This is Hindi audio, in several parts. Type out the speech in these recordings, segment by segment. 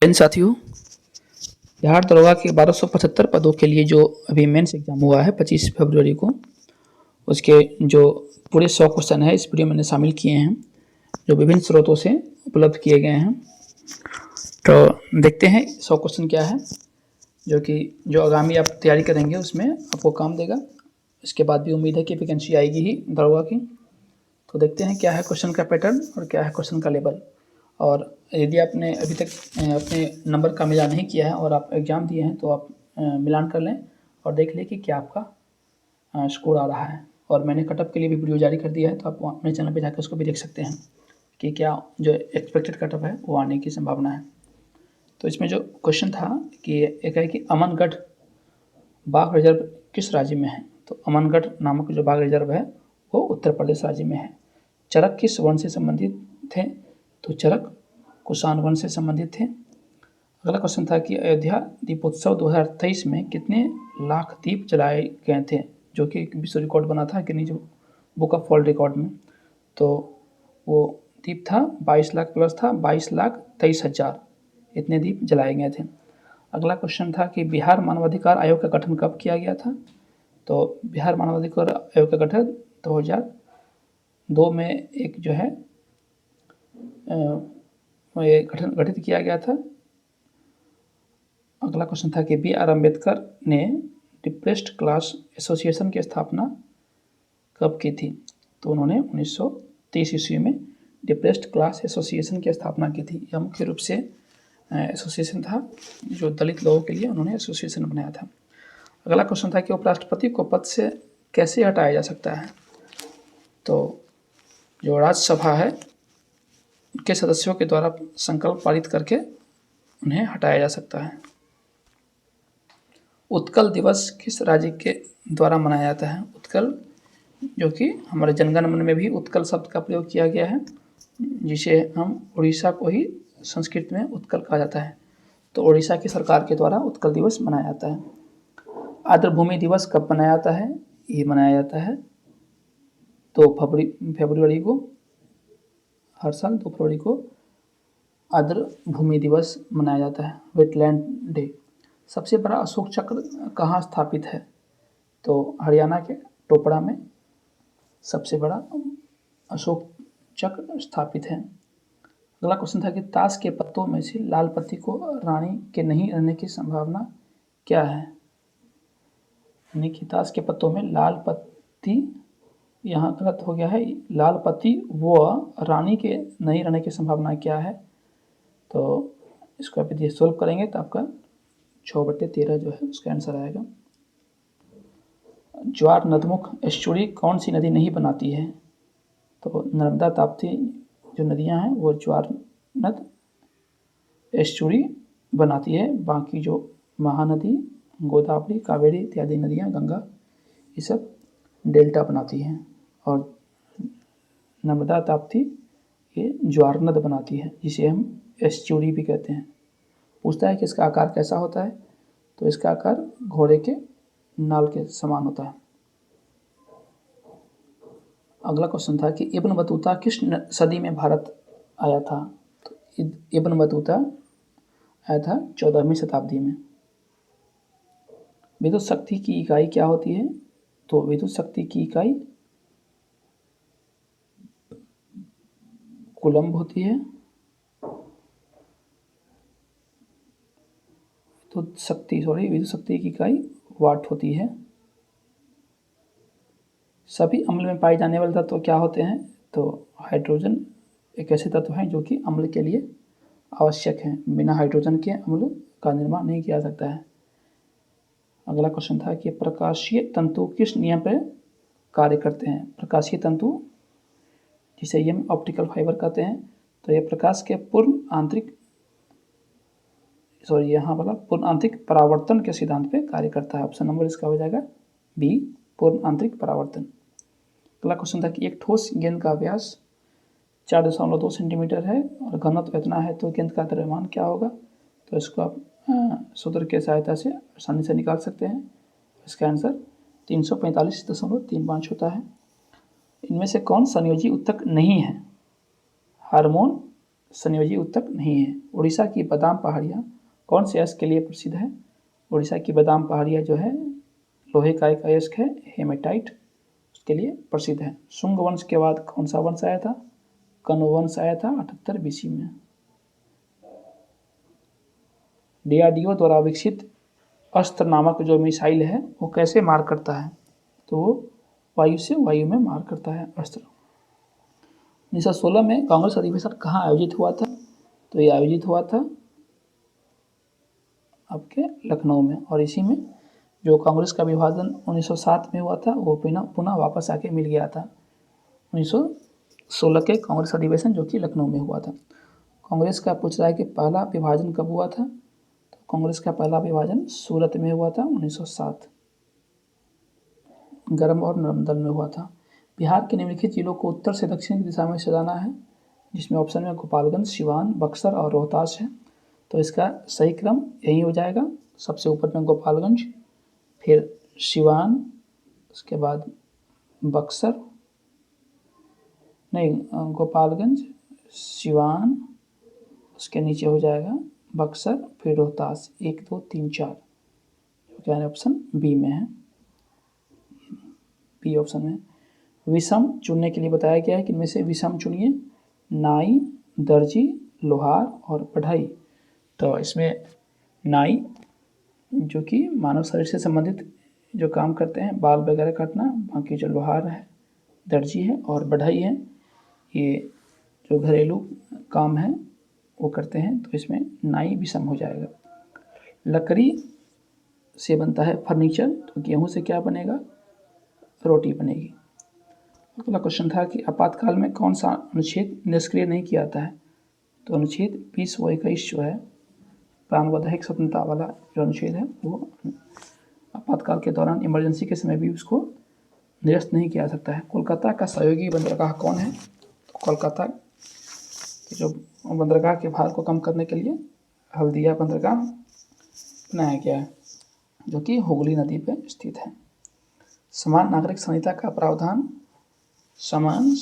इन साथियों, बिहार दरोगा के 1275 पदों के लिए जो अभी मेंस एग्जाम हुआ है 25 फरवरी को, उसके जो पूरे 100 क्वेश्चन है इस वीडियो में शामिल किए हैं, जो विभिन्न स्रोतों से उपलब्ध किए गए हैं। तो देखते हैं 100 क्वेश्चन क्या है, जो आगामी आप तैयारी करेंगे उसमें आपको काम देगा। इसके बाद भी उम्मीद है कि वैकेंसी आएगी ही दरोगा की। तो देखते हैं क्या है क्वेश्चन का पैटर्न और क्या है क्वेश्चन का लेवल। और यदि आपने अभी तक अपने नंबर का मिलान नहीं किया है और आप एग्ज़ाम दिए हैं तो आप मिलान कर लें और देख लें कि क्या आपका स्कोर आ रहा है। और मैंने कटअप के लिए भी वीडियो जारी कर दिया है, तो आप अपने चैनल पे जाकर उसको भी देख सकते हैं कि क्या जो एक्सपेक्टेड कटअप है वो आने की संभावना है। तो इसमें जो क्वेश्चन था कि एक है कि अमनगढ़ बाघ रिजर्व किस राज्य में है। तो अमनगढ़ नामक जो बाघ रिजर्व है वो उत्तर प्रदेश राज्य में है। चरक किस वन से संबंधित थे। तो चरक कुषाण वन से संबंधित थे। अगला क्वेश्चन था कि अयोध्या दीपोत्सव 2023 में कितने लाख दीप जलाए गए थे, जो कि एक विश्व रिकॉर्ड बना था Guinness book of world record में। तो वो दीप था 22 लाख प्लस था 22,23,000 इतने दीप जलाए गए थे। अगला क्वेश्चन था कि बिहार मानवाधिकार आयोग का गठन कब किया गया था। तो बिहार मानवाधिकार आयोग का गठन 2002 में एक जो है गठित किया गया था। अगला क्वेश्चन था कि बी आर अम्बेडकर ने डिप्रेस्ड क्लास एसोसिएशन की स्थापना कब की थी। तो उन्होंने 1930 ईस्वी में डिप्रेस्ड क्लास एसोसिएशन की स्थापना की थी। यह मुख्य रूप से एसोसिएशन था जो दलित लोगों के लिए उन्होंने एसोसिएशन बनाया था। अगला क्वेश्चन था कि उपराष्ट्रपति को पद से कैसे हटाया जा सकता है। तो जो राज्यसभा है के सदस्यों के द्वारा संकल्प पारित करके उन्हें हटाया जा सकता है। उत्कल दिवस किस राज्य के द्वारा मनाया जाता है। उत्कल जो कि हमारे जनगण मन में भी उत्कल शब्द का प्रयोग किया गया है, जिसे हम उड़ीसा को ही संस्कृत में उत्कल कहा जाता है। तो उड़ीसा की सरकार के द्वारा उत्कल दिवस मनाया जाता है। आर्द्रभूमि दिवस कब मनाया जाता है। ये मनाया जाता है 2 फरवरी को। हर साल 2 फरवरी को आर्द्रभूमि दिवस मनाया जाता है, वेटलैंड डे। सबसे बड़ा अशोक चक्र कहाँ स्थापित है। तो हरियाणा के टोपड़ा में सबसे बड़ा अशोक चक्र स्थापित है। अगला क्वेश्चन था कि ताश के पत्तों में से लाल पत्ती को रानी के नहीं रहने की संभावना क्या है। यानी कि ताश के पत्तों में लाल पत्ती, यहाँ गलत हो गया है, लाल पत्ती व रानी के नहीं रहने की संभावना क्या है। तो इसको आप यदि सोल्व करेंगे तो आपका 6/13 जो है उसका आंसर आएगा। ज्वार नदमुख एस्चुरी कौन सी नदी नहीं बनाती है। तो नर्मदा ताप्ती जो नदियां हैं वो ज्वार नद एस्चुरी बनाती है। बाकी जो महानदी गोदावरी कावेरी इत्यादि नदियां गंगा ये सब डेल्टा बनाती हैं, और नर्मदा ताप्ती ये ज्वार नद बनाती है, जिसे हम एस्चुरी भी कहते हैं। पूछता है कि इसका आकार कैसा होता है। तो इसका आकार घोड़े के नाल के समान होता है। अगला क्वेश्चन था कि इब्न बतूता किस सदी में भारत आया था। तो इब्न बतूता आया था 14वीं शताब्दी में। विद्युत शक्ति की इकाई क्या होती है। तो विद्युत शक्ति की इकाई कूलम्ब होती है। विद्युत शक्ति की इकाई वाट होती है। सभी अम्ल में पाए जाने वाले तत्व क्या होते हैं। तो हाइड्रोजन एक ऐसे तत्व हैं जो कि अम्ल के लिए आवश्यक हैं। बिना हाइड्रोजन के अम्ल का निर्माण नहीं किया जा सकता है। अगला क्वेश्चन था कि प्रकाशीय तंतु किस नियम पर कार्य करते हैं। प्रकाशीय तंतु जिसे हम ऑप्टिकल फाइबर कहते हैं। तो यह प्रकाश के पूर्ण आंतरिक परावर्तन के सिद्धांत पे कार्य करता है। ऑप्शन नंबर इसका हो जाएगा बी, पूर्ण आंतरिक परावर्तन। अगला क्वेश्चन था कि एक ठोस गेंद का व्यास 4.2 सेंटीमीटर है और घनत्व इतना है, तो गेंद का द्रव्यमान क्या होगा। तो इसको आप सूत्र के सहायता से आसानी से निकाल सकते हैं। इसका आंसर 345.35 होता है। इनमें से कौन संयोजी उत्तक नहीं है। हार्मोन संयोजी उत्तक नहीं है। उड़ीसा की बादाम पहाड़ियाँ कौन से अयस्क के लिए प्रसिद्ध है? उड़ीसा की बादाम पहाड़ियाँ जो है लोहे का एक अयस्क है, हेमेटाइट, उसके लिए प्रसिद्ध है। शुंग वंश के बाद कौन सा वंश आया था? कण्व वंश आया था 78 BC में। DRDO द्वारा विकसित अस्त्र नामक जो मिसाइल है वो कैसे मार करता है? तो वो वायु से वायु में मार करता है अस्त्र। 1916 में कांग्रेस अधिवेशन कहाँ आयोजित हुआ था? तो ये आयोजित हुआ था आपके लखनऊ में, और इसी में जो कांग्रेस का विभाजन 1907 में हुआ था वो पुनः वापस आके मिल गया था 1916 के कांग्रेस अधिवेशन जो कि लखनऊ में हुआ था। कांग्रेस का पूछ रहा है कि पहला विभाजन कब हुआ था? तो कांग्रेस का पहला विभाजन सूरत में हुआ था 1907, गरम और नरम दल में हुआ था। बिहार के निम्नलिखित जिलों को उत्तर से दक्षिण की दिशा में सजाना है, जिसमें ऑप्शन में गोपालगंज, सिवान, बक्सर और रोहतास है। तो इसका सही क्रम यही हो जाएगा, सबसे ऊपर में गोपालगंज, फिर सिवान, उसके बाद बक्सर, नहीं गोपालगंज, सिवान, उसके नीचे हो जाएगा बक्सर, फिर रोहतास। 1 2 3 4 क्या है? ऑप्शन बी में है, बी ऑप्शन में। विषम चुनने के लिए बताया गया है कि इनमें से विषम चुनिए, नाई, दर्जी, लोहार और बढ़ई। तो इसमें नाई जो कि मानव शरीर से संबंधित जो काम करते हैं, बाल वगैरह काटना, बाकी जो लोहार है, दर्जी है और बढ़ई है, ये जो घरेलू काम है वो करते हैं। तो इसमें नाई विषम हो जाएगा। लकड़ी से बनता है फर्नीचर, तो गेहूं से क्या बनेगा? रोटी बनेगी। अगला क्वेश्चन था कि आपातकाल में कौन सा अनुच्छेद निष्क्रिय नहीं किया जाता है? तो अनुच्छेद 20 व 21 जो है प्राणवधायक स्वतंत्रता वाला जो अनुच्छेद है वो आपातकाल के दौरान इमरजेंसी के समय भी उसको निरस्त नहीं किया जा सकता है। कोलकाता का सहयोगी बंदरगाह कौन है? तो कोलकाता के जो बंदरगाह के भार को कम करने के लिए हल्दिया बंदरगाह बनाया गया है, जो कि हुगली नदी पर स्थित है। समान नागरिक संहिता का प्रावधान समान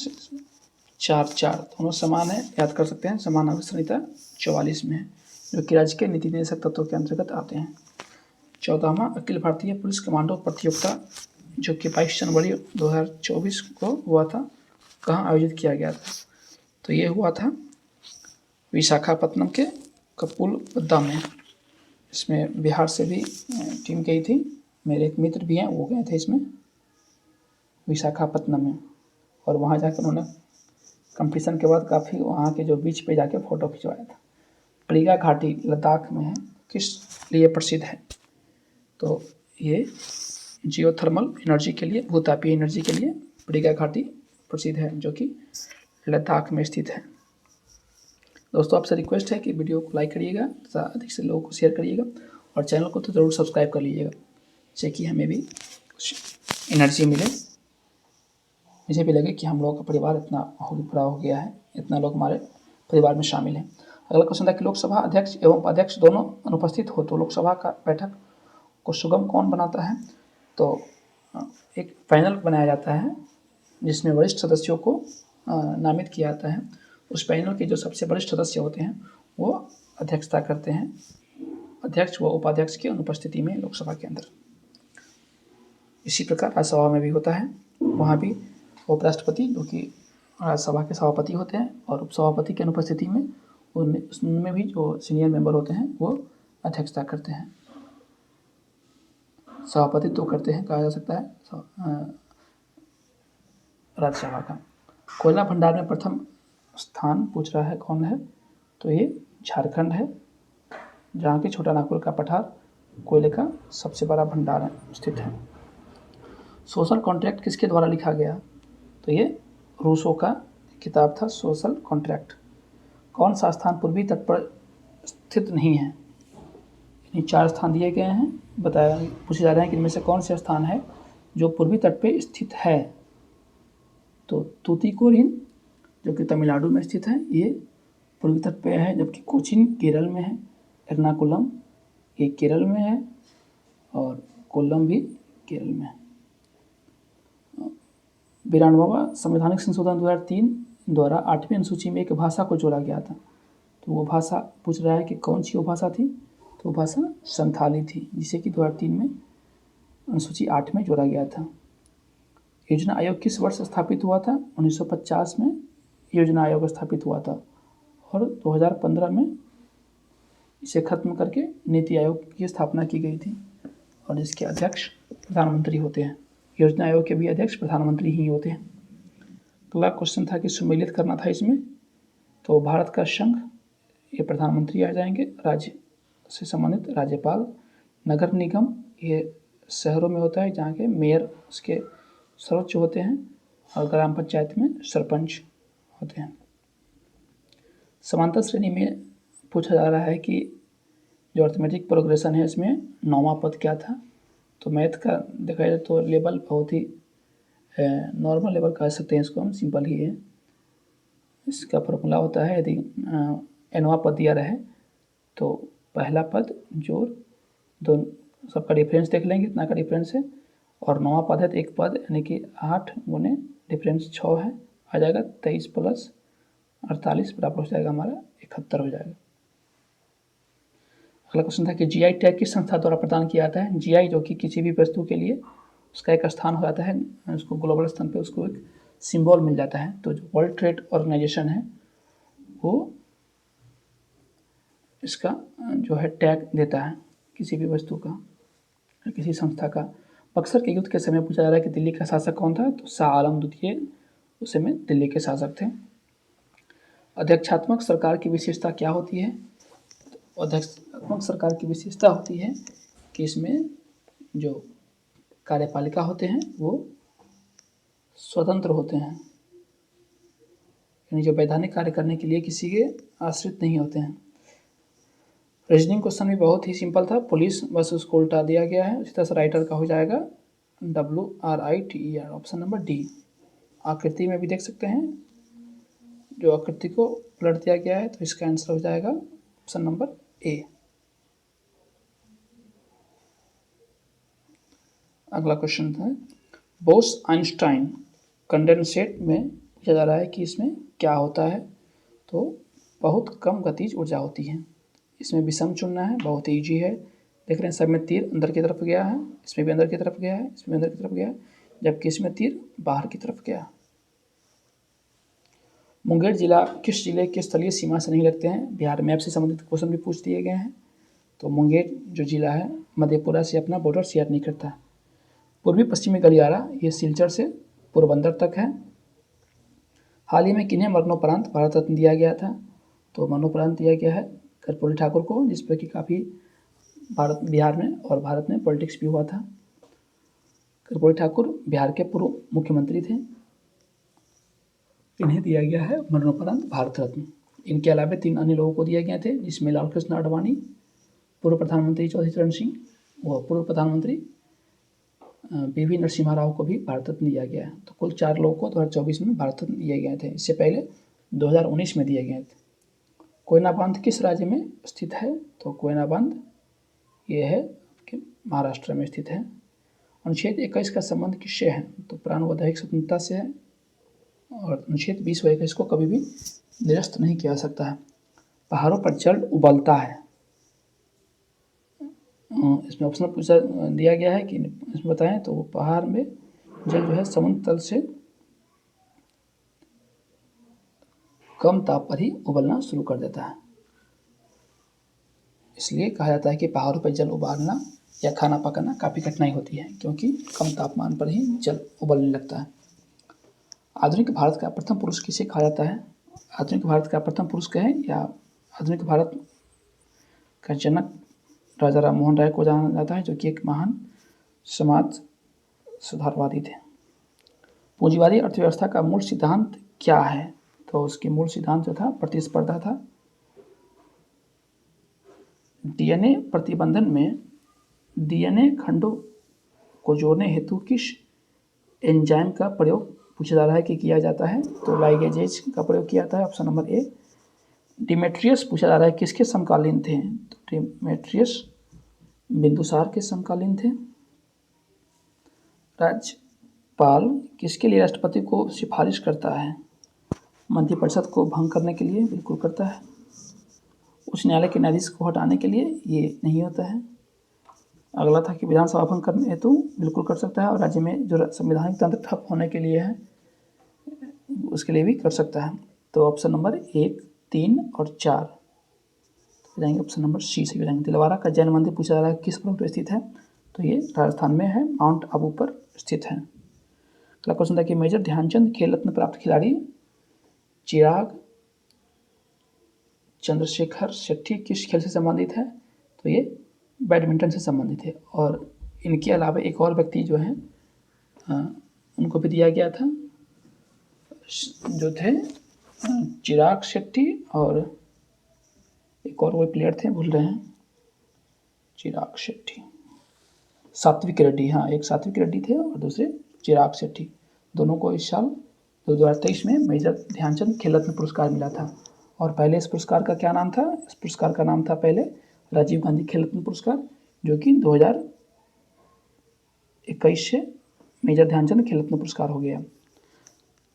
4 दोनों समान है, याद कर सकते हैं। समान नागरिक संहिता 44 में है, जो कि राज्य के नीति निदेशक तत्वों के अंतर्गत आते हैं। 14वां अखिल भारतीय पुलिस कमांडो प्रतियोगिता जो कि 22 जनवरी 2024 को हुआ था, कहाँ आयोजित किया गया था? तो ये हुआ था विशाखापत्तनम के कपुलपद्दा में। इसमें बिहार से भी टीम गई थी, मेरे एक मित्र भी हैं वो गए थे इसमें विशाखापत्तनम में, और वहाँ जाकर उन्होंने कंपटीशन के बाद काफ़ी वहाँ के जो बीच पे जाके फ़ोटो खिंचवाया था। प्रिगा घाटी लद्दाख में है, किस लिए प्रसिद्ध है? तो ये जियोथर्मल एनर्जी के लिए, भूतापीय एनर्जी के लिए प्रिगा घाटी प्रसिद्ध है, जो कि लद्दाख में स्थित है। दोस्तों आपसे रिक्वेस्ट है कि वीडियो को लाइक करिएगा तथा अधिक से लोगों को शेयर करिएगा, और चैनल को तो ज़रूर सब्सक्राइब कर लीजिएगा, जिससे कि हमें भी कुछ एनर्जी मिले, मुझे भी लगे कि हम लोगों का परिवार इतना बड़ा हो गया है, इतना लोग हमारे परिवार में शामिल हैं। अगला क्वेश्चन था कि लोकसभा अध्यक्ष एवं उपाध्यक्ष दोनों अनुपस्थित हो तो लोकसभा का बैठक को सुगम कौन बनाता है? तो एक पैनल बनाया जाता है जिसमें वरिष्ठ सदस्यों को नामित किया जाता है। उस पैनल के जो सबसे वरिष्ठ सदस्य होते हैं वो अध्यक्षता करते हैं, अध्यक्ष व उपाध्यक्ष की अनुपस्थिति में लोकसभा के अंदर। इसी प्रकार राज्यसभा में भी होता है, वहाँ भी उपराष्ट्रपति जो कि राज्यसभा के सभापति होते हैं, और उपसभापति की अनुपस्थिति में उनमें भी जो सीनियर मेंबर होते हैं वो अध्यक्षता करते हैं, सभापति तो करते हैं, कहा जा सकता है राज्यसभा का। कोयला भंडार में प्रथम स्थान पूछ रहा है कौन है? तो ये झारखंड है, जहाँ की छोटा नागपुर का पठार कोयले का सबसे बड़ा भंडार स्थित है। सोशल कॉन्ट्रैक्ट किसके द्वारा लिखा गया? तो ये रूसो का किताब था सोशल कॉन्ट्रैक्ट। कौन सा स्थान पूर्वी तट पर स्थित नहीं है? इन 4 स्थान दिए गए हैं, पूछे जा रहे हैं कि इनमें से कौन से स्थान है जो पूर्वी तट पे स्थित है? तो तूतीकोरिन जो कि तमिलनाडु में स्थित है, ये पूर्वी तट पे है, जबकि कोचीन केरल में है, एर्नाकुलम ये केरल में है, और कोल्लम भी केरल में है। 92वां संवैधानिक संशोधन 2003 द्वारा 8वीं अनुसूची में एक भाषा को जोड़ा गया था, तो वो भाषा पूछ रहा है कि कौन सी वो भाषा थी, तो वो भाषा संथाली थी, जिसे कि 2003 में अनुसूची 8 में जोड़ा गया था। योजना आयोग किस वर्ष स्थापित हुआ था? 1950 में योजना आयोग स्थापित हुआ था और 2015 में इसे खत्म करके नीति आयोग की स्थापना की गई थी और इसके अध्यक्ष प्रधानमंत्री होते हैं। योजना आयोग के भी अध्यक्ष प्रधानमंत्री ही होते हैं। अगला क्वेश्चन था कि सुमेलित करना था इसमें, तो भारत का संघ, ये प्रधानमंत्री आ जाएंगे, राज्य से संबंधित राज्यपाल, नगर निगम ये शहरों में होता है जहाँ के मेयर उसके सर्वोच्च होते हैं और ग्राम पंचायत में सरपंच होते हैं। समांतर श्रेणी में पूछा जा रहा है कि जो अर्थमेटिक प्रोग्रेशन है इसमें 9वां पद क्या था? तो मैथ का देखा जाए तो लेवल बहुत ही नॉर्मल लेवल कह सकते हैं इसको, हम सिंपल ही है। इसका फॉर्मूला होता है यदि nवां पद दिया रहे तो पहला पद जोड़ दो, सबका डिफरेंस देख लेंगे कितना का डिफरेंस है, और 9वां पद है तो एक पद यानी कि 8 गुने डिफरेंस 6 है, आ जाएगा 23 प्लस 48 बराबर हो जाएगा हमारा 71 हो जाएगा। अगला क्वेश्चन था कि जीआई टैग किस संस्था द्वारा प्रदान किया जाता है? जीआई जो कि किसी भी वस्तु के लिए उसका एक स्थान हो जाता है, उसको ग्लोबल स्थान पे उसको एक सिंबल मिल जाता है। तो जो वर्ल्ड ट्रेड ऑर्गेनाइजेशन है वो इसका जो है टैग देता है किसी भी वस्तु का, किसी संस्था का। बक्सर के युद्ध के समय पूछा जा रहा है कि दिल्ली का शासक कौन था? तो शाह आलम द्वितीय उस समय दिल्ली के शासक थे। अध्यक्षात्मक सरकार की विशेषता क्या होती है? अध्यक्षात्मक सरकार की विशेषता होती है कि इसमें जो कार्यपालिका होते हैं वो स्वतंत्र होते हैं, यानी जो वैधानिक कार्य करने के लिए किसी के आश्रित नहीं होते हैं। रीजनिंग क्वेश्चन भी बहुत ही सिंपल था, पुलिस बस उसको उल्टा दिया गया है। उसी तरह से राइटर का हो जाएगा WRITER, ऑप्शन नंबर डी। आकृति में भी देख सकते हैं, जो आकृति को पलट दिया गया है तो इसका आंसर हो जाएगा ऑप्शन नंबर ए। अगला क्वेश्चन था बोस आइंस्टाइन कंडेंसेट में पूछा जा रहा है कि इसमें क्या होता है? तो बहुत कम गतिज ऊर्जा होती है। इसमें विषम चुनना है, बहुत ईजी है। देख रहे हैं सब में तीर अंदर की तरफ गया है, इसमें भी अंदर की तरफ गया है, इसमें अंदर की तरफ गया है, जबकि इसमें तीर बाहर की तरफ गया। मुंगेर जिला किस जिले के स्थलीय सीमा से नहीं लगते हैं? बिहार मैप से संबंधित क्वेश्चन भी पूछ दिए गए हैं। तो मुंगेर जो जिला है मधेपुरा से अपना बॉर्डर शेयर नहीं करता। पूर्वी पश्चिमी गलियारा ये सिलचर से पोरबंदर तक है। हाल ही में किन्हें मरणोपरांत भारत रत्न दिया गया था? तो मरणोपरांत दिया गया है कर्पूरी ठाकुर को, जिस पर कि काफ़ी बिहार में और भारत में पॉलिटिक्स भी हुआ था। कर्पूरी ठाकुर बिहार के पूर्व मुख्यमंत्री थे, इन्हें दिया गया है मरणोपरांत भारत रत्न। इनके अलावा 3 अन्य लोगों को दिए गए थे, जिसमें लालकृष्ण आडवाणी, पूर्व प्रधानमंत्री चौधरी चरण सिंह व पूर्व प्रधानमंत्री PV नरसिम्हा राव को भी भारत रत्न दिया गया है। तो कुल 4 लोगों को 2024 में भारत रत्न दिए गए थे, इससे पहले 2019 में दिए गए थे। कोयना बांध किस राज्य में स्थित है? तो कोयना बांध ये है महाराष्ट्र में स्थित है। अनुच्छेद 21 का संबंध किससे है? तो प्राण व दैहिक स्वतंत्रता से है और अनुच्छेद 20 व 21 को कभी भी निरस्त नहीं किया जा सकता है। पहाड़ों पर जल उबलता है, इसमें ऑप्शन पूछा दिया गया है कि इसमें बताएं, तो वो पहाड़ में जल जो है समुद्र तल से कम ताप पर ही उबलना शुरू कर देता है। इसलिए कहा जाता है कि पहाड़ों पर जल उबालना या खाना पकाना काफ़ी कठिनाई होती है, क्योंकि कम तापमान पर ही जल उबलने लगता है। आधुनिक भारत का प्रथम पुरुष किसे कहा जाता है? आधुनिक भारत का प्रथम पुरुष कहें या आधुनिक भारत का जनक राजा राम मोहन राय को जाना जाता है, जो कि एक महान समाज सुधारवादी थे। पूंजीवादी अर्थव्यवस्था का मूल सिद्धांत क्या है? तो उसके मूल सिद्धांत जो था प्रतिस्पर्धा था। DNA प्रतिबंधन में DNA खंडों को जोड़ने हेतु किस एंजाइम का प्रयोग पूछा जा रहा है कि किया जाता है? तो लाइगेजेज का प्रयोग किया जाता है, ऑप्शन नंबर ए। डिमेट्रियस पूछा जा रहा है किसके समकालीन थे? तो डिमेट्रियस बिंदुसार के समकालीन थे। राज्यपाल किसके लिए राष्ट्रपति को सिफारिश करता है? मंत्रिपरिषद को भंग करने के लिए बिल्कुल करता है। उच्च न्यायालय के न्यायाधीश को हटाने के लिए ये नहीं होता है। अगला था कि विधानसभा भंग करने हेतु बिल्कुल कर सकता है, और राज्य में जो संवैधानिक तंत्र ठप होने के लिए है उसके लिए भी कर सकता है। तो ऑप्शन नंबर 1, 3 और 4 तो जाएंगे ऑप्शन नंबर सी से जाएंगे। दिलवारा का जैन मंदिर पूछा जा रहा है किस पर्वत पर स्थित है, तो ये राजस्थान में है, माउंट आबू पर स्थित है। अगला क्वेश्चन था कि मेजर ध्यानचंद खेल रत्न प्राप्त खिलाड़ी चिराग चंद्रशेखर शेट्टी किस खेल से संबंधित है, तो ये बैडमिंटन से संबंधित है। और इनके अलावा एक और व्यक्ति जो है उनको भी दिया गया था, जो थे चिराग शेट्टी, और एक और कोई प्लेयर थे, भूल रहे हैं, चिराग शेट्टी, सात्विक रेड्डी, हाँ एक सात्विक रेड्डी थे और दूसरे चिराग शेट्टी। दोनों को इस साल 2023 में मेजर ध्यानचंद खेल रत्न पुरस्कार मिला था। और पहले इस पुरस्कार का क्या नाम था, इस पुरस्कार का नाम था पहले राजीव गांधी खेल रत्न पुरस्कार, जो कि 2021 से मेजर ध्यानचंद खेल रत्न पुरस्कार हो गया।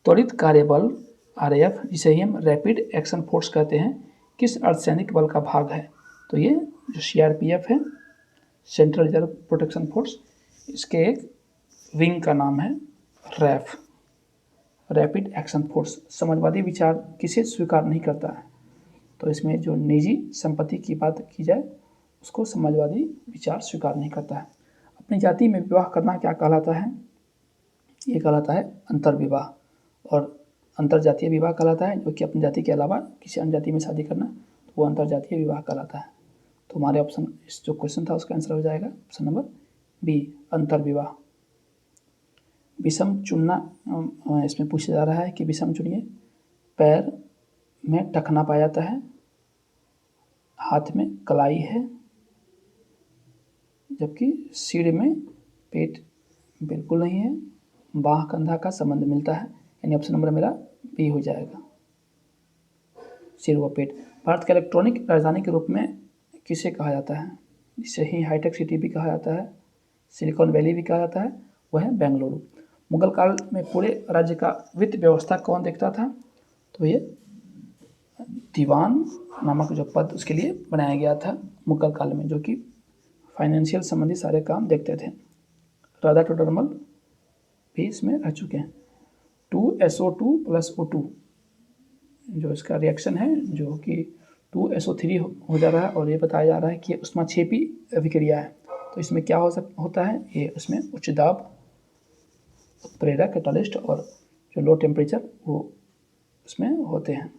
त्वरित कार्यबल RAF, जिसे ही हम रैपिड एक्शन फोर्स कहते हैं, किस अर्धसैनिक बल का भाग है, तो ये जो CRPF है, सेंट्रल रिजर्व प्रोटेक्शन फोर्स, इसके एक विंग का नाम है RAF, rapid action force. Samajwadi विचार किसे स्वीकार नहीं करता है, तो इसमें जो निजी संपत्ति की बात की जाए उसको समाजवादी विचार स्वीकार नहीं करता है। अपनी जाति में विवाह करना क्या कहलाता है, ये कहलाता है अंतर्विवाह। और अंतरजातीय विवाह कहलाता है जो कि अपनी जाति के अलावा किसी अन्य जाति में शादी करना, तो वो अंतरजातीय विवाह कहलाता है। तो हमारे ऑप्शन, इस जो क्वेश्चन था उसका आंसर हो जाएगा ऑप्शन नंबर बी, अंतर्विवाह। विषम चुनना इसमें पूछा जा रहा है कि विषम चुनिए। पैर में टखना पाया जाता है, हाथ में कलाई है, जबकि सिर में पेट बिल्कुल नहीं है, बाह कंधा का संबंध मिलता है, यानी ऑप्शन नंबर मेरा बी हो जाएगा, सिर व पेट। भारत का इलेक्ट्रॉनिक राजधानी के रूप में किसे कहा जाता है, जिसे ही हाईटेक सिटी भी कहा जाता है, सिलिकॉन वैली भी कहा जाता है, वह है बेंगलुरु। मुगल काल में पूरे राज्य का वित्त व्यवस्था कौन देखता था, तो ये दीवान नामक जो पद उसके लिए बनाया गया था मुगल काल में, जो कि फाइनेंशियल संबंधी सारे काम देखते थे। राधा टोडरमल भी इसमें रह चुके हैं। 2SO2 + O2 जो इसका रिएक्शन है, जो कि 2SO3 हो जा रहा है, और ये बताया जा रहा है कि ऊष्माक्षेपी अभिक्रिया है। तो इसमें क्या होता है, ये उसमें उच्च दाब उत्प्रेरक कैटालिस्ट और जो लो टेम्परेचर वो उसमें होते हैं।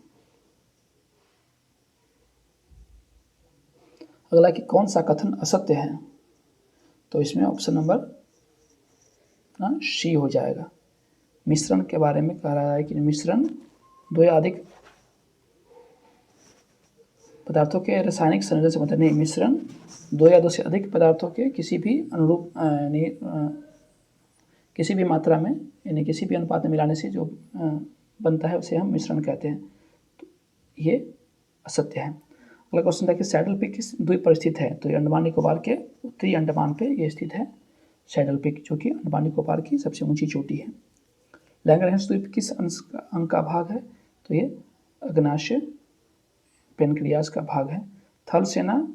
अगला कि कौन सा कथन असत्य है, तो इसमें ऑप्शन नंबर सी हो जाएगा। मिश्रण के बारे में कहा रहा है कि मिश्रण दो या अधिक पदार्थों के रासायनिक संयोजन से मतलब नहीं, मिश्रण दो या दो से अधिक पदार्थों के किसी भी अनुरूप किसी भी मात्रा में यानी किसी भी अनुपात में मिलाने से जो बनता है उसे हम मिश्रण कहते हैं। तो ये असत्य है। अगला क्वेश्चन था कि सैडल पीक किस द्वीप पर स्थित है, तो ये अंडमान निकोबार के उत्तरी अंडमान पे ये स्थित है सैडल पीक, जो कि अंडमान निकोबार की सबसे ऊंची चोटी है। लैंगरहैंस द्वीप किस अंग का भाग है, तो ये अग्नाशय पेनक्रियाज का भाग है। थल सेना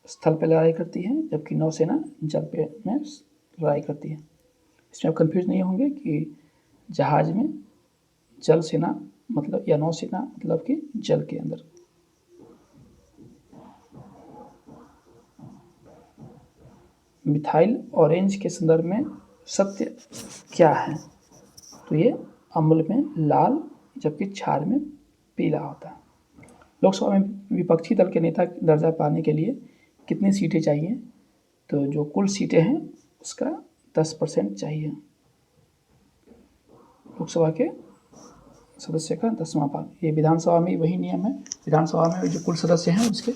स्थल पर लड़ाई करती है, जबकि नौसेना जल पे में लड़ाई करती है। इसमें आप कंफ्यूज नहीं होंगे कि जहाज में जल सेना मतलब या नौसेना मतलब कि जल के अंदर। मिथाइल ऑरेंज के संदर्भ में सत्य क्या है, तो ये अम्ल में लाल जबकि क्षार में पीला होता है। लोकसभा में विपक्षी दल के नेता दर्जा पाने के लिए कितनी सीटें चाहिए, तो जो कुल सीटें हैं उसका 10% चाहिए। लोकसभा के सदस्य का 10वां भाग, ये विधानसभा में वही नियम है। विधानसभा में जो कुल सदस्य हैं उसके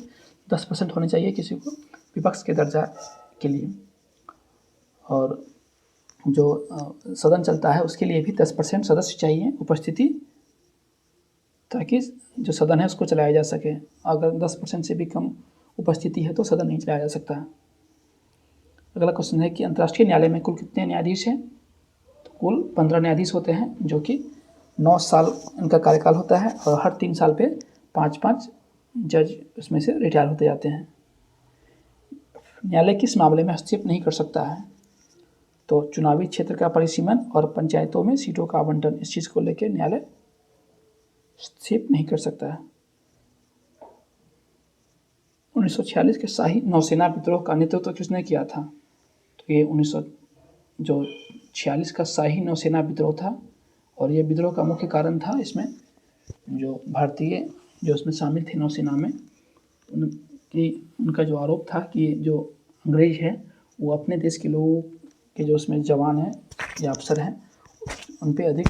10% होने चाहिए किसी को विपक्ष के दर्जा के लिए। और जो सदन चलता है उसके लिए भी 10% सदस्य चाहिए उपस्थिति, ताकि जो सदन है उसको चलाया जा सके। अगर 10% से भी कम उपस्थिति है तो सदन नहीं चलाया जा सकता। अगला क्वेश्चन है कि अंतर्राष्ट्रीय न्यायालय में कुल कितने न्यायाधीश हैं, तो कुल 15 न्यायाधीश होते हैं, जो कि 9 साल इनका कार्यकाल होता है और हर 3 साल पे 5-5 जज उसमें से रिटायर होते जाते हैं। न्यायालय किस मामले में हस्तक्षेप नहीं कर सकता है? तो चुनावी क्षेत्र का परिसीमन और पंचायतों में सीटों का आवंटन, इस चीज़ को लेकर न्यायालय हस्तक्षेप नहीं कर सकता है। 1946 के शाही नौसेना विद्रोह का नेतृत्व किसने किया था? तो ये 1946 का शाही नौसेना विद्रोह था, और ये विद्रोह का मुख्य कारण था इसमें जो भारतीय जो उसमें शामिल थे नौसेना में, उनका जो आरोप था कि जो अंग्रेज है वो अपने देश के लोगों के जो उसमें जवान हैं या अफसर हैं उन पे अधिक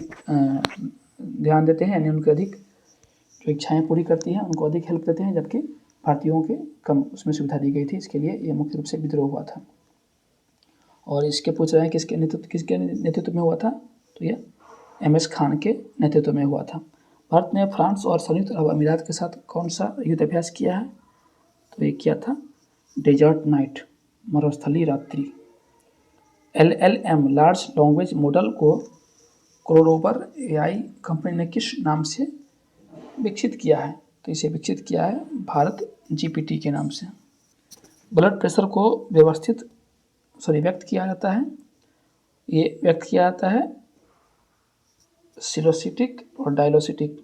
ध्यान देते हैं, यानी उनके अधिक जो इच्छाएं पूरी करती हैं, उनको अधिक हेल्प देते हैं, जबकि भारतीयों के कम उसमें सुविधा दी गई थी। इसके लिए ये मुख्य रूप से विद्रोह हुआ था। और इसके पूछ रहे हैं किसके नेतृत्व में हुआ था? तो ये MS खान के नेतृत्व में हुआ था। भारत ने फ्रांस और संयुक्त अरब अमीरात के साथ कौन सा युद्ध अभ्यास किया है? तो ये किया था डेजर्ट नाइट, मरुस्थलीय रात्रि। LLM लार्ज लैंग्वेज मॉडल को क्रोरोवर AI कंपनी ने किस नाम से विकसित किया है? तो इसे विकसित किया है भारत GPT के नाम से। ब्लड प्रेशर को व्यक्त किया जाता है, ये व्यक्त किया जाता है सिलोसिटिक और डायलोसिटिक,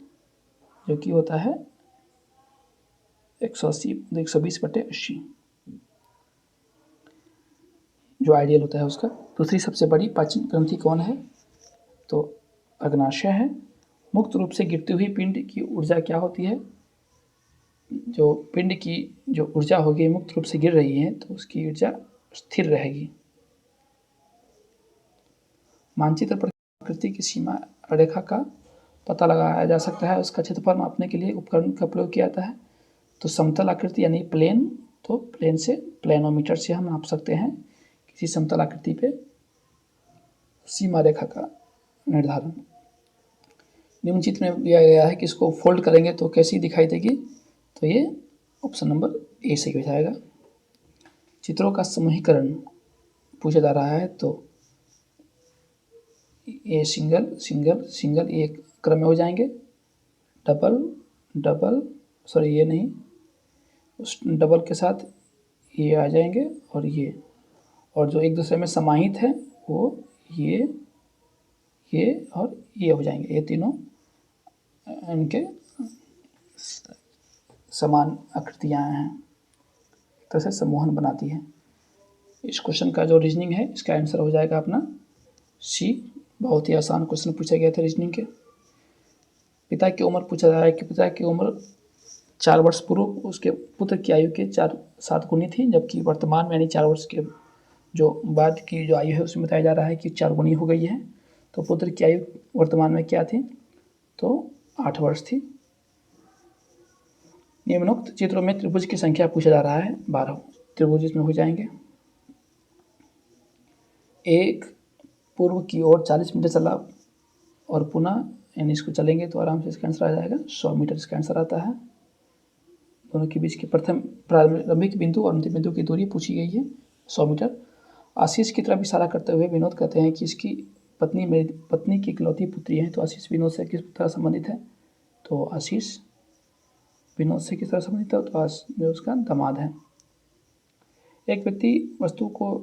जो कि होता है 120/80 जो आइडियल होता है उसका। दूसरी सबसे बड़ी पाचन ग्रंथि कौन है? तो अग्नाशय है। मुक्त रूप से गिरती हुई पिंड की ऊर्जा क्या होती है? जो पिंड की जो ऊर्जा होगी मुक्त रूप से गिर रही है तो उसकी ऊर्जा स्थिर रहेगी। मानचित्र पर आकृति की सीमा रेखा का पता लगाया जा सकता है, उसका क्षेत्रफल मापने के लिए उपकरण का प्रयोग किया जाता है। तो समतल आकृति यानी प्लेन, तो प्लेन से प्लेनोमीटर से हम नाप सकते हैं किसी समतल आकृति पे सीमा रेखा का निर्धारण। निम्न चित्र में दिया गया है कि इसको फोल्ड करेंगे तो कैसी दिखाई देगी? तो ये ऑप्शन नंबर ए सही हो जाएगा। चित्रों का समूहीकरण पूछा जा रहा है, तो ये सिंगल सिंगल सिंगल ये क्रम में हो जाएंगे, डबल डबल सॉरी ये नहीं, उस डबल के साथ ये आ जाएंगे, और जो एक दूसरे में समाहित है वो ये और ये हो जाएंगे। ये तीनों इनके समान आकृतियाँ हैं, एक तरह से समूहन बनाती है। इस क्वेश्चन का जो रीजनिंग है इसका आंसर हो जाएगा अपना सी। बहुत ही आसान क्वेश्चन पूछा गया था रीजनिंग के। पिता की उम्र पूछा जा रहा है कि पिता की उम्र 4 वर्ष पूर्व उसके पुत्र की आयु के 7 गुनी थी, जबकि वर्तमान में यानी 4 वर्ष के जो बाद की जो आयु है उसमें बताया जा रहा है कि 4 गुनी हो गई है। तो पुत्र की आयु वर्तमान में क्या थी? तो 8 वर्ष थी। निम्नोक्त चित्रों में त्रिभुज की संख्या पूछा जा रहा है 12 त्रिभुज इसमें हो जाएंगे। एक पूर्व की ओर 40 मीटर चला और पुनः यानी इसको चलेंगे तो आराम से इसका आंसर आ जाएगा 100 मीटर इसका आंसर आता है। दोनों के बीच के प्रथम प्रारंभिक बिंदु और अंतिम बिंदु की दूरी पूछी गई है 100 मीटर। आशीष की तरफ इशारा करते हुए विनोद कहते हैं कि इसकी पत्नी मेरी पत्नी की इकलौती पुत्री है। तो आशीष विनोद से किस तरह संबंधित है? तो आशीष विनोद से किस तरह संबंधित है? तो जो उसका दामाद है। एक व्यक्ति वस्तु को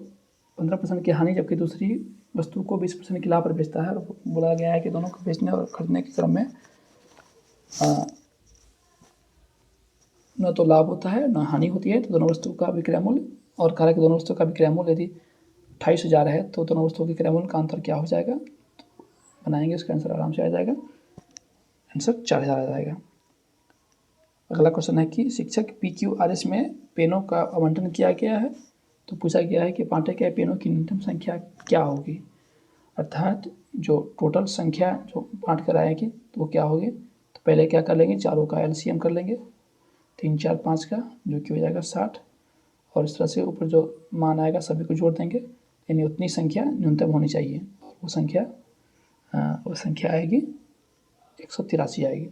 15% की हानि जबकि दूसरी वस्तु को 20% की लाभ पर बेचता है। बोला गया है कि दोनों को बेचने और खरीदने के क्रम में न तो लाभ होता है न हानि होती है। तो दोनों वस्तु का विक्रय मूल्य और कहा कि दोनों वस्तुओं का विक्रय मूल्य यदि 28,000 है तो दोनों वस्तुओं के क्रय मूल्य का अंतर क्या हो जाएगा? तो बनाएंगे इसका आंसर आराम से आ जाएगा, आंसर 4,000 आ जाएगा। अगला क्वेश्चन है कि शिक्षक PQRS में पेनों का आवंटन किया गया है। तो पूछा गया है कि बांटे गए पेनों की न्यूनतम संख्या क्या होगी, अर्थात जो टोटल संख्या जो बांट कर आएगी तो वो क्या होगी? तो पहले क्या कर लेंगे, चारों का LCM कर लेंगे, 3, 4, 5 का, जो कि हो जाएगा 60, और इस तरह से ऊपर जो मान आएगा सभी को जोड़ देंगे, यानी उतनी संख्या न्यूनतम होनी चाहिए। वो संख्या आएगी 183 आएगी।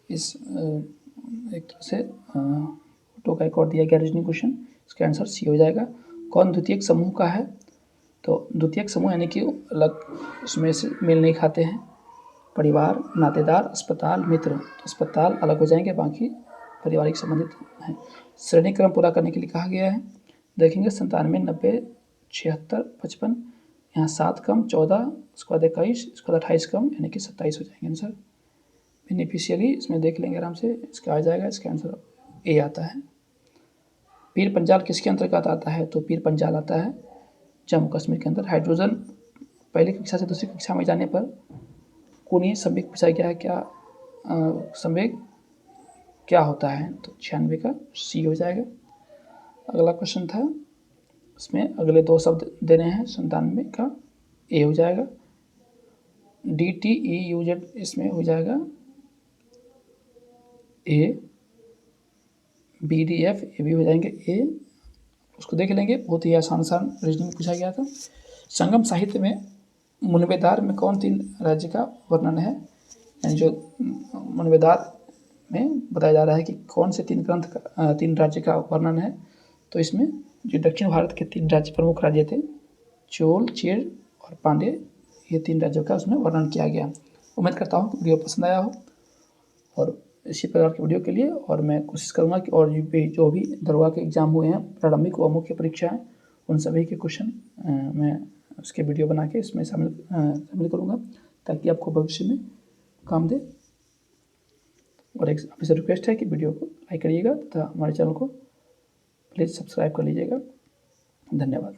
इस एक तरह से फोटो का एक और दिया गया रीजनिंग क्वेश्चन, इसका आंसर सी हो जाएगा। कौन द्वितीयक समूह का है? तो द्वितीयक समूह यानी कि अलग उसमें से मेल नहीं खाते हैं, परिवार, नातेदार, अस्पताल, मित्र। तो अस्पताल अलग हो जाएंगे, बाकी पारिवारिक संबंधित हैं। श्रेणी क्रम पूरा करने के लिए कहा गया है। देखेंगे 97, 90, 76, 55, यहाँ 7 कम 14, उसके बाद 21, उसके बाद 28 कम, यानी कि 27 हो जाएंगे आंसर। बेनिफिशियरी इसमें देख लेंगे आराम से, इसका आ जाएगा, इसका आंसर ए आता है। पीर पंजाल किसके अंतर्गत आता है? तो पीर पंजाल आता है जम्मू कश्मीर के अंदर। हाइड्रोजन पहली कक्षा से दूसरी कक्षा में जाने पर कोणीय संवेग पूछा गया है, क्या संवेग क्या होता है? तो 96 का सी हो जाएगा। अगला क्वेश्चन था, इसमें अगले 2 शब्द देने हैं, 97 का ए हो जाएगा। DTEUZ इसमें हो जाएगा ए। BDF ये भी हो जाएंगे ए। उसको देख लेंगे, बहुत ही आसान रीजनिंग पूछा गया था। संगम साहित्य में मुनवेदार में कौन 3 राज्य का वर्णन है? यानी जो मुनवेदार में बताया जा रहा है कि कौन से 3 ग्रंथ का 3 राज्य का वर्णन है। तो इसमें जो दक्षिण भारत के 3 राज्य प्रमुख राज्य थे, चोल, चेर और पांड्य, ये 3 राज्यों का उसमें वर्णन किया गया। उम्मीद करता हूँ कि वीडियो पसंद आया हो, और इसी प्रकार की वीडियो के लिए और मैं कोशिश करूँगा कि और जो भी दरोगा के एग्ज़ाम हुए हैं, प्रारंभिक व मुख्य परीक्षाएँ, उन सभी के क्वेश्चन मैं उसके वीडियो बना के इसमें शामिल करूँगा, ताकि आपको भविष्य में काम दे। और एक आपसे रिक्वेस्ट है कि वीडियो को लाइक करिएगा तथा हमारे चैनल को प्लीज़ सब्सक्राइब कर लीजिएगा। धन्यवाद।